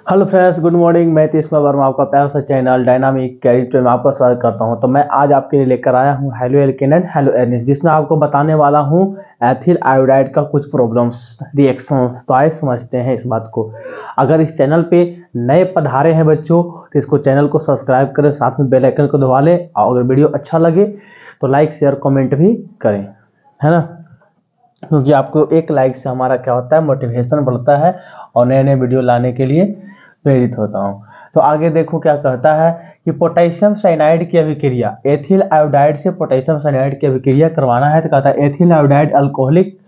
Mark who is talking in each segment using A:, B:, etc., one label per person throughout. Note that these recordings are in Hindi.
A: Hello friends, good morning. मैं तीसरा वर्मा, आपका प्यारा सा चैनल डायनामिक कैरेक्टर में आपका स्वागत करता हूं। तो मैं आज आपके लिए लेकर आया हूं हेलो एल्केन एंड हेलो एर्निस, जिसमें आपको बताने वाला हूं एथिल आयोडाइड का कुछ प्रॉब्लम्स, रिएक्शंस। तो आइए समझते हैं इस बात को। अगर इस चैनल पे नए पधारे हैं बच्चों, तो इसको चैनल को सब्सक्राइब करें, साथ में बेल आइकन को दबा लें, और अगर वीडियो अच्छा लगे तो लाइक शेयर कॉमेंट भी करें, है ना। क्योंकि आपको एक लाइक से हमारा क्या होता है, मोटिवेशन बढ़ता है और नए नए वीडियो लाने के लिए प्रेरित होता हूँ। तो आगे देखो क्या कहता है कि पोटेशियम साइनाइड की अभिक्रिया, एथिल आयोडाइड से पोटेशियम साइनाइड की अभिक्रिया करवाना है। तो कहता है ethyl iodide alcoholic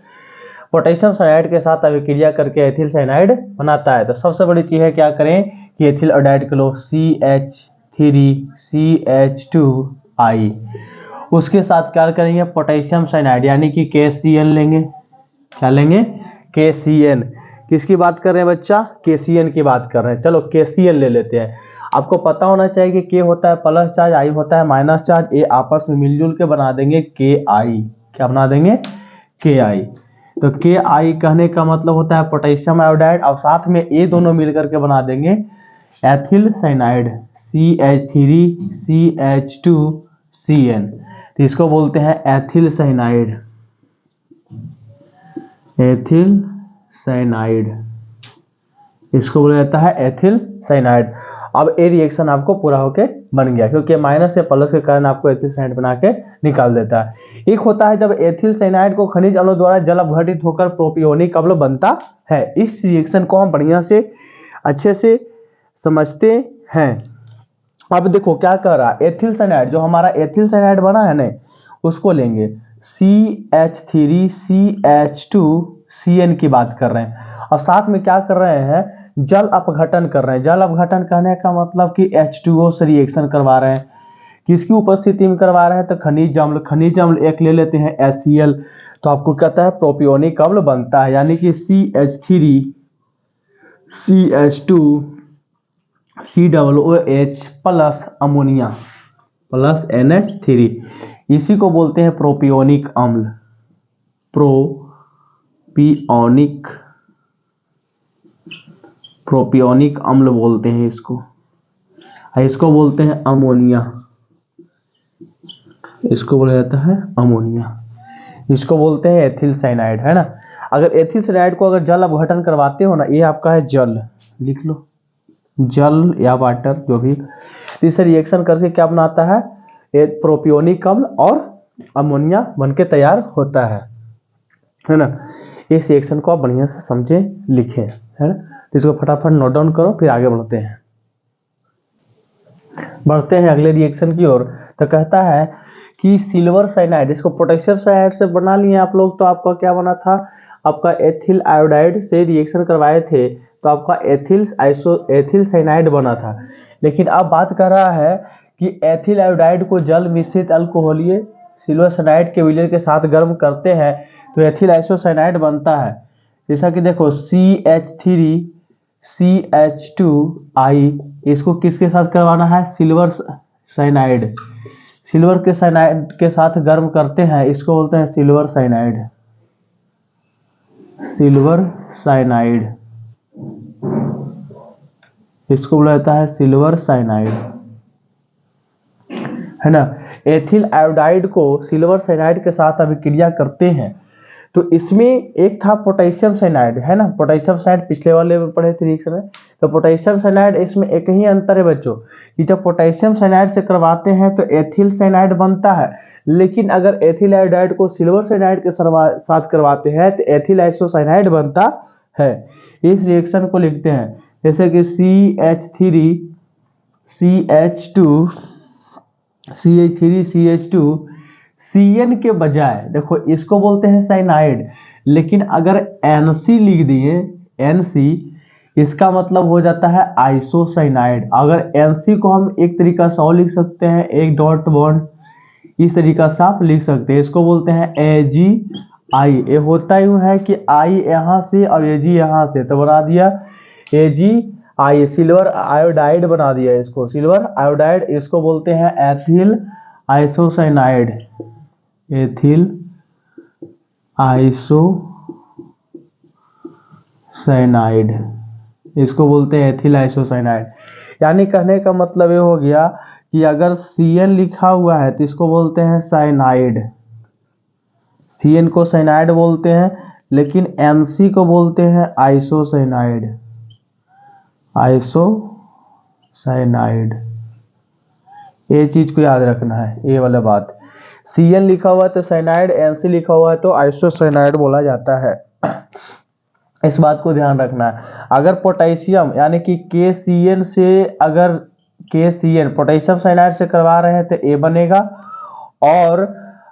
A: potassium cyanide के साथ अभिक्रिया करके एथिल साइनाइड बनाता है। तो सबसे बड़ी चीज़ है क्या करें कि एथिल आयोडाइड को लो CH3CH2I, उसके साथ क्या करेंगे पोटेशियम साइनाइड यानी कि KCl लेंगे। क्या लेंगे? KCl। किसकी बात कर रहे हैं बच्चा? KCl की बात कर रहे हैं। चलो KCl ले लेते हैं। आपको पता होना चाहिए कि K होता है प्लस चार्ज, I होता है माइनस चार्ज। ये आपस में मिलजुल के बना देंगे KI। क्या बना देंगे? KI। तो KI कहने का मतलब होता है पोटेशियम आयोडाइड, और साथ में ये दोनों मिलकर के बना देंगे एथिल साइनाइड CH3CH2CN। तो इसको बोलते हैं एथिल साइनाइड। एथिल साइनाइड, इसको बोला जाता है एथिल साइनाइड। अब ये रिएक्शन आपको पूरा होके बन गया, क्योंकि माइनस या प्लस के कारण आपको एथिल साइनाइड बना के निकाल देता है। एक होता है जब एथिल साइनाइड को खनिज अम्लों द्वारा जल अपघटित होकर प्रोपियोनिक अम्ल बनता है। इस रिएक्शन को हम बढ़िया से अच्छे से समझते हैं। अब देखो क्या कह रहा है, एथिल साइनाइड जो हमारा एथिल साइनाइड बना है ना, उसको लेंगे CH3CH2CN की बात कर रहे हैं, और साथ में क्या कर रहे हैं, जल अपघटन कर रहे हैं। जल अपघटन कहने का मतलब कि H2O से रिएक्शन करवा रहे हैं। किसकी उपस्थिति में करवा रहे हैं? तो खनिज अम्ल। खनिज अम्ल एक ले लेते हैं HCl, तो आपको कहता है प्रोपियोनिक अम्ल बनता है, यानी कि CH3CH2COOH plus ammonia plus NH3, इसी को बोलते हैं प्रोपियोनिक अम्ल। प्रोपियोनिक अम्ल बोलते हैं इसको। इसको बोलते हैं अमोनिया। इसको बोला जाता है अमोनिया। इसको बोलते हैं एथिल साइनाइड, है ना। अगर एथिल साइनाइड को अगर जल अपघटन करवाते हो ना, ये आपका है जल, लिख लो, जल या वाटर जो भी। इस रिएक्शन करके क्या बनाता है, एक प्रोपियोनिक अम्ल और अमोनिया बनके तैयार होता है ना। इस रिएक्शन को आप बढ़िया से समझे, लिखें, है ना। तो इसको फटाफट नोट डाउन करो, फिर आगे बढ़ते हैं अगले रिएक्शन की ओर। तो कहता है कि सिल्वर साइनाइड, इसको पोटेशियम साइनाइड से बना लिए आप लोग। तो आपका क्या बना था, आपका एथिल आयोडाइड से रिएक्शन करवाए थे, तो आपका एथिल साइनाइड बना था। लेकिन अब बात कर रहा है कि एथिल आयोडाइड को जल मिश्रित अल्कोहलीय सिल्वर साइनाइड के विलय के साथ गर्म करते हैं, तो एथिल आइसोसाइनाइड बनता है। जैसा कि देखो CH3CH2I, इसको किसके साथ करवाना है, सिल्वर साइनाइड। सिल्वर के साइनाइड के साथ गर्म करते हैं, इसको बोलते हैं सिल्वर साइनाइड। सिल्वर साइनाइड, इसको बोला जाता है सिल्वर साइनाइड, है ना। एथिल आयोडाइड को सिल्वर साइनाइड के साथ अभिक्रिया करते हैं, तो इसमें एक था पोटेशियम साइनाइड, है ना। पोटेशियम साइनाइड पिछले वाले में पढ़े थे रिएक्शन में। तो पोटेशियम साइनाइड, इसमें एक ही अंतर है बच्चों कि जब पोटेशियम साइनाइड से करवाते हैं तो एथिल साइनाइड बनता है, लेकिन अगर एथिल आयोडाइड को सिल्वर साइनाइड के साथ करवाते हैं तो एथिल आइसोसाइनाइड बनता है। इस रिएक्शन को लिखते हैं जैसे कि CH3CH2CN के बजाय, देखो इसको बोलते हैं साइनाइड, लेकिन अगर NC लिख दिए, NC, इसका मतलब हो जाता है आइसोसाइनाइड। अगर NC को हम एक तरीका से और लिख सकते हैं, एक डॉट बॉन्ड, इस तरीका से आप लिख सकते हैं। इसको बोलते हैं AgI। ये होता यूं है कि I यहाँ से और Ag यहाँ से, तो बना दिया AgI, सिल्वर आयोडाइड बना दिया इसको, सिल्वर आयोडाइड। इसको बोलते हैं एथिल आइसोसाइनाइड। एथिल आइसोसाइनाइड, इसको बोलते हैं एथिल आइसोसाइनाइड। यानी कहने का मतलब ये हो गया कि अगर CN लिखा हुआ है तो इसको बोलते हैं साइनाइड, CN को साइनाइड बोलते हैं, लेकिन MC को बोलते हैं आइसोसाइनाइड, आइसोसाइनाइड। ये चीज को याद रखना है, ये वाला बात। CN लिखा हुआ है तो साइनाइड, NC लिखा हुआ है तो आइसोसाइनाइड बोला जाता है। इस बात को ध्यान रखना है। अगर पोटेशियम यानी कि KCN से, अगर KCN पोटेशियम साइनाइड से करवा रहे हैं तो A बनेगा, और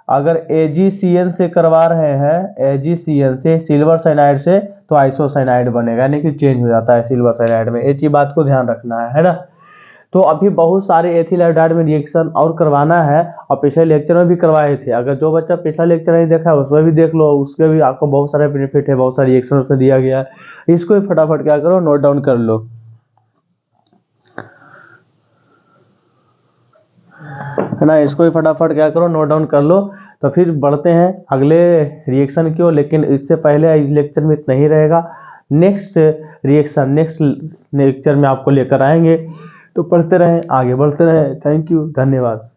A: अगर AgCN से करवा रहे हैं, AgCN से सिल्वर साइनाइड से, तो आइसोसाइनाइड बनेगा, यानी कि चेंज हो जाता है सिल्वर साइनाइड में। ये बात को ध्यान रखना है ना। तो अभी बहुत सारे एथिल आयोडाइड में रिएक्शन और करवाना है, और पिछले लेक्चर में भी करवाए थे। अगर जो बच्चा पिछला लेक्चर नहीं देखा है उसमें भी देख लो, उसके भी आपको बहुत सारे बेनिफिट है, बहुत सारे रिएक्शन उसमें दिया गया है। इसको भी फटाफट क्या करो, नोट डाउन कर लो, है ना। इसको भी फटाफट क्या करो, नोट डाउन कर लो। तो फिर बढ़ते हैं अगले रिएक्शन की ओर, लेकिन इससे पहले इस लेक्चर में इतना ही रहेगा। नेक्स्ट रिएक्शन नेक्स्ट लेक्चर में आपको लेकर आएंगे। तो पढ़ते रहें, आगे बढ़ते रहें। थैंक यू, धन्यवाद।